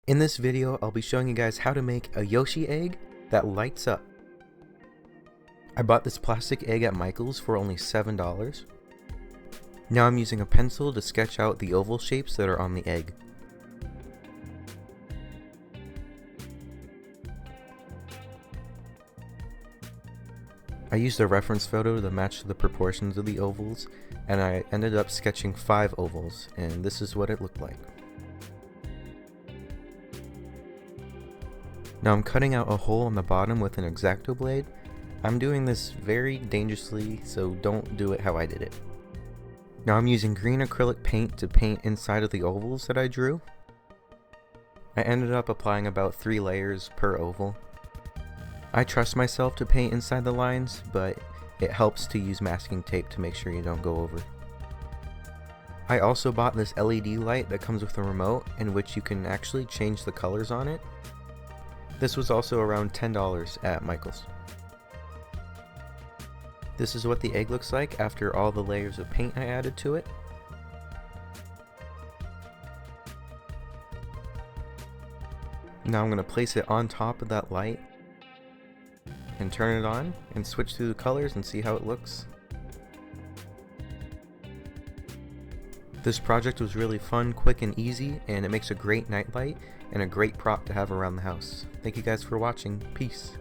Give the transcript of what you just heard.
In this video, I'll be showing you guys how to make a Yoshi egg that lights up. I bought this plastic egg at Michael's for only $7. Now I'm using a pencil to sketch out the oval shapes that are on the egg. I used a reference photo to match the proportions of the ovals, and I ended up sketching 5 ovals, and this is what it looked like. Now I'm cutting out a hole on the bottom with an X-Acto blade. I'm doing this very dangerously, so don't do it how I did it. Now I'm using green acrylic paint to paint inside of the ovals that I drew. I ended up applying about 3 layers per oval. I trust myself to paint inside the lines, but it helps to use masking tape to make sure you don't go over. I also bought this LED light that comes with a remote, in which you can actually change the colors on it. This was also around $10 at Michael's. This is what the egg looks like after all the layers of paint I added to it. Now I'm going to place it on top of that light and turn it on and switch through the colors and see how it looks. This project was really fun, quick, and easy, and it makes a great nightlight and a great prop to have around the house. Thank you guys for watching. Peace.